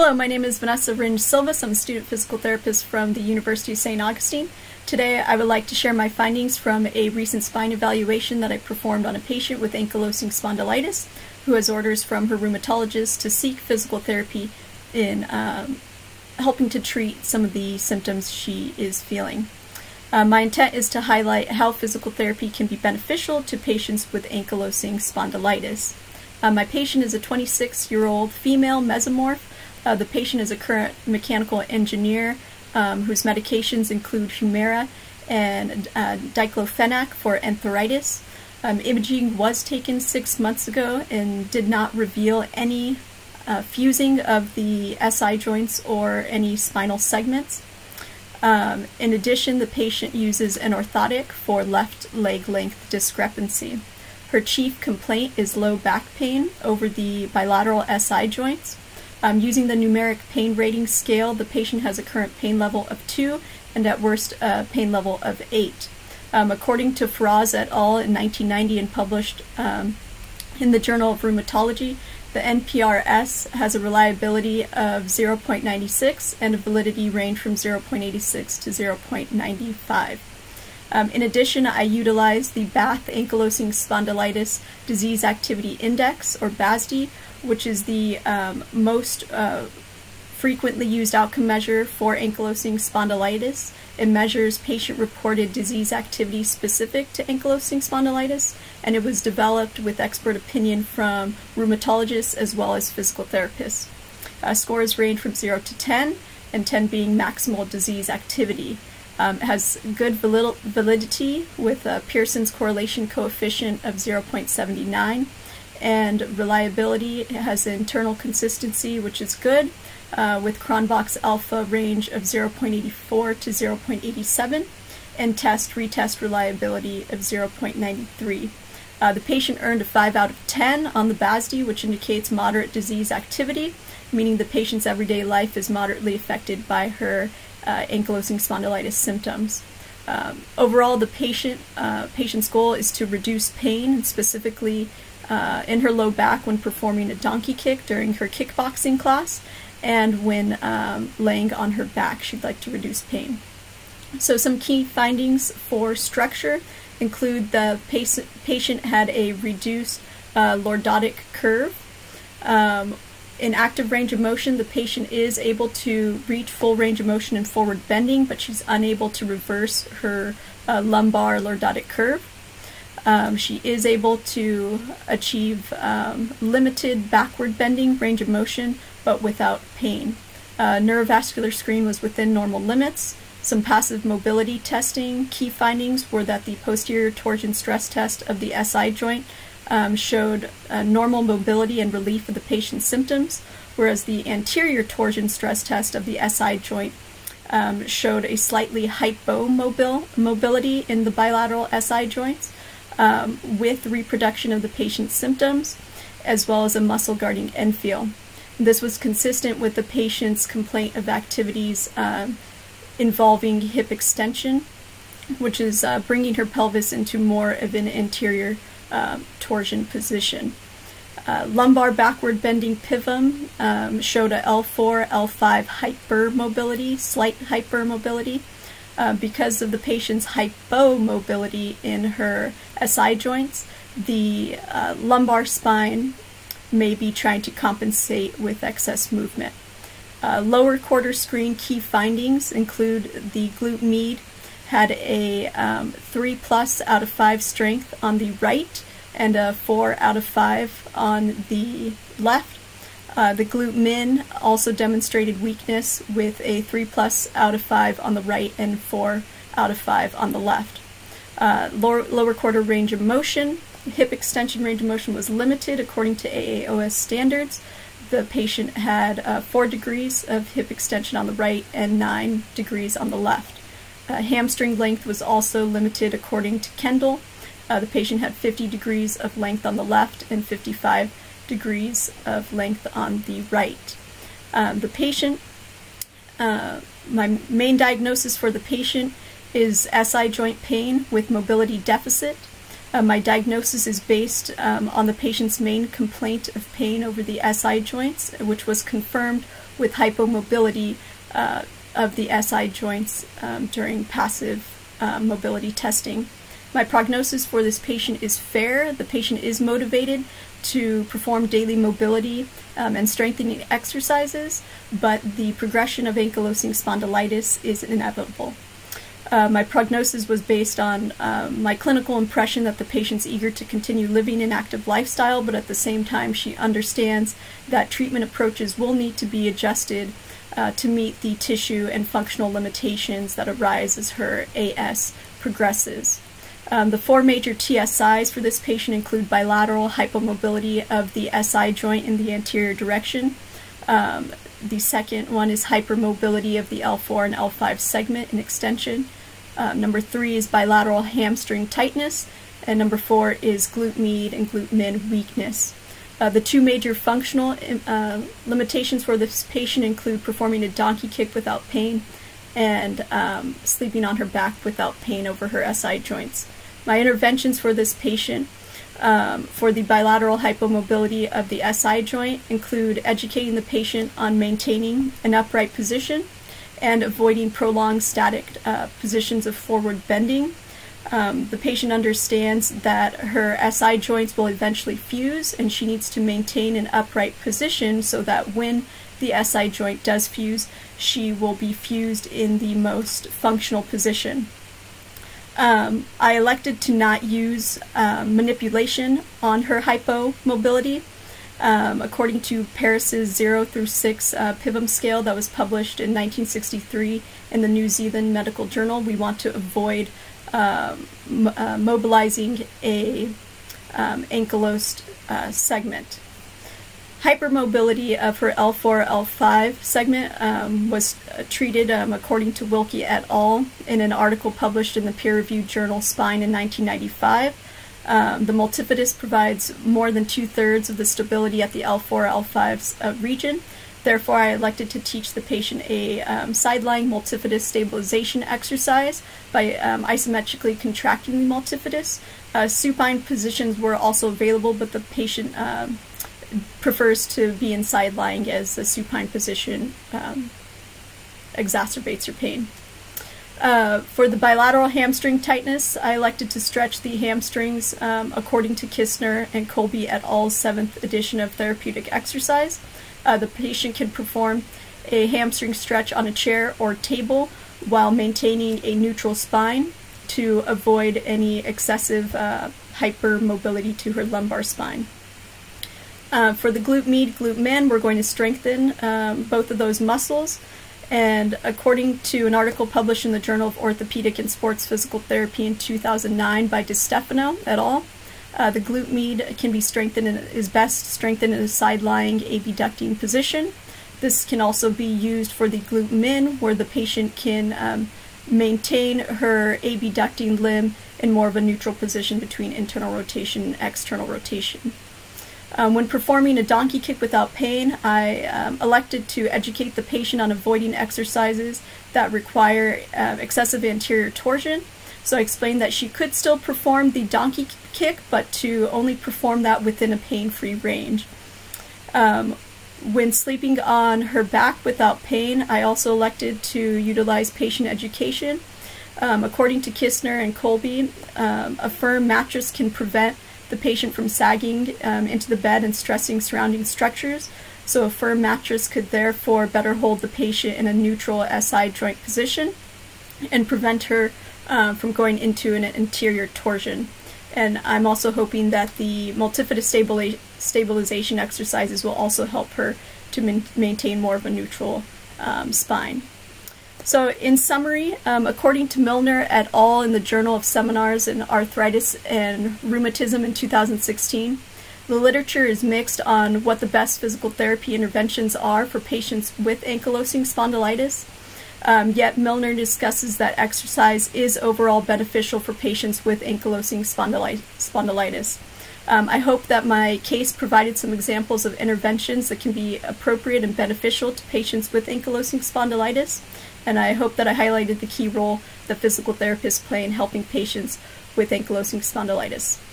Hello, my name is Vanessa Ringe Silvas. I'm a student physical therapist from the University of St. Augustine. Today I would like to share my findings from a recent spine evaluation that I performed on a patient with ankylosing spondylitis who has orders from her rheumatologist to seek physical therapy in helping to treat some of the symptoms she is feeling. My intent is to highlight how physical therapy can be beneficial to patients with ankylosing spondylitis. My patient is a 26-year-old female mesomorph. The patient is a current mechanical engineer whose medications include Humira and diclofenac for arthritis. Imaging was taken 6 months ago and did not reveal any fusing of the SI joints or any spinal segments. In addition, the patient uses an orthotic for left leg length discrepancy. Her chief complaint is low back pain over the bilateral SI joints. Using the numeric pain rating scale, the patient has a current pain level of 2 and at worst a pain level of 8. According to Faraz et al. In 1990 and published in the Journal of Rheumatology, the NPRS has a reliability of 0.96 and a validity range from 0.86 to 0.95. In addition, I utilized the Bath Ankylosing Spondylitis Disease Activity Index, or BASD, which is the most frequently used outcome measure for ankylosing spondylitis. It measures patient-reported disease activity specific to ankylosing spondylitis, and it was developed with expert opinion from rheumatologists as well as physical therapists. Scores range from 0 to 10, and 10 being maximal disease activity. It has good validity with Pearson's correlation coefficient of 0.79, and reliability. It has internal consistency, which is good, with Cronbach's alpha range of 0.84 to 0.87, and retest reliability of 0.93. The patient earned a 5 out of 10 on the BASD, which indicates moderate disease activity, meaning the patient's everyday life is moderately affected by her ankylosing spondylitis symptoms. Overall, the patient's goal is to reduce pain, and specifically in her low back when performing a donkey kick during her kickboxing class, and when laying on her back, she'd like to reduce pain. So some key findings for structure include the patient had a reduced lordotic curve. In active range of motion, the patient is able to reach full range of motion in forward bending, but she's unable to reverse her lumbar lordotic curve. She is able to achieve limited backward bending range of motion, but without pain. Neurovascular screen was within normal limits. Some passive mobility testing. Key findings were that the posterior torsion stress test of the SI joint showed normal mobility and relief of the patient's symptoms, whereas the anterior torsion stress test of the SI joint showed a slightly hypomobility in the bilateral SI joints, with reproduction of the patient's symptoms, as well as a muscle guarding end feel. This was consistent with the patient's complaint of activities involving hip extension, which is bringing her pelvis into more of an anterior torsion position. Lumbar backward bending PIVM showed a L4, L5 hypermobility, slight hypermobility. Because of the patient's hypomobility in her SI joints, the lumbar spine may be trying to compensate with excess movement. Lower quarter screen key findings include the glute med had a 3+ out of 5 strength on the right and a 4 out of 5 on the left. The glute min also demonstrated weakness with a 3+ out of 5 on the right and 4 out of 5 on the left. Lower quarter range of motion. Hip extension range of motion was limited according to AAOS standards. The patient had 4 degrees of hip extension on the right and 9 degrees on the left. Hamstring length was also limited according to Kendall. The patient had 50 degrees of length on the left and 55 degrees of length on the right. The patient, my main diagnosis for the patient is SI joint pain with mobility deficit. My diagnosis is based on the patient's main complaint of pain over the SI joints, which was confirmed with hypomobility of the SI joints during passive mobility testing. My prognosis for this patient is fair. The patient is motivated to perform daily mobility and strengthening exercises, but the progression of ankylosing spondylitis is inevitable. My prognosis was based on my clinical impression that the patient's eager to continue living an active lifestyle, but at the same time she understands that treatment approaches will need to be adjusted to meet the tissue and functional limitations that arise as her AS progresses. The 4 major TSIs for this patient include bilateral hypomobility of the SI joint in the anterior direction. The second one is hypermobility of the L4 and L5 segment in extension. Number 3 is bilateral hamstring tightness. And number 4 is glute med and glute min weakness. The 2 major functional limitations for this patient include performing a donkey kick without pain and sleeping on her back without pain over her SI joints. My interventions for this patient for the bilateral hypomobility of the SI joint include educating the patient on maintaining an upright position and avoiding prolonged static positions of forward bending. The patient understands that her SI joints will eventually fuse, and she needs to maintain an upright position so that when the SI joint does fuse, she will be fused in the most functional position. I elected to not use manipulation on her hypomobility. According to Paris's 0 through 6 PIVM scale that was published in 1963 in the New Zealand Medical Journal, we want to avoid mobilizing a ankylosed segment. Hypermobility of her L4, L5 segment was treated according to Wilkie et al. In an article published in the peer-reviewed journal Spine in 1995. The multifidus provides more than 2/3 of the stability at the L4, L5 region. Therefore, I elected to teach the patient a side-lying multifidus stabilization exercise by isometrically contracting the multifidus. Supine positions were also available, but the patient prefers to be in side-lying as the supine position exacerbates her pain. For the bilateral hamstring tightness, I elected to stretch the hamstrings according to Kistner and Colby et al.'s 7th edition of therapeutic exercise. The patient can perform a hamstring stretch on a chair or table while maintaining a neutral spine to avoid any excessive hypermobility to her lumbar spine. For the glute med, glute min, we're going to strengthen both of those muscles. And according to an article published in the Journal of Orthopedic and Sports Physical Therapy in 2009 by DiStefano et al., the glute med can be strengthened and is best strengthened in a side-lying abducting position. This can also be used for the glute min, where the patient can maintain her abducting limb in more of a neutral position between internal rotation and external rotation. When performing a donkey kick without pain, I elected to educate the patient on avoiding exercises that require excessive anterior torsion. So I explained that she could still perform the donkey kick, but to only perform that within a pain-free range. When sleeping on her back without pain, I also elected to utilize patient education. According to Kistner and Colby, a firm mattress can prevent the patient from sagging into the bed and stressing surrounding structures. So a firm mattress could therefore better hold the patient in a neutral SI joint position and prevent her from going into an anterior torsion. And I'm also hoping that the multifidus stabilization exercises will also help her to maintain more of a neutral spine. So in summary, according to Milner et al. In the Journal of Seminars in Arthritis and Rheumatism in 2016, the literature is mixed on what the best physical therapy interventions are for patients with ankylosing spondylitis. Yet Milner discusses that exercise is overall beneficial for patients with ankylosing spondylitis. I hope that my case provided some examples of interventions that can be appropriate and beneficial to patients with ankylosing spondylitis, and I hope that I highlighted the key role that physical therapists play in helping patients with ankylosing spondylitis.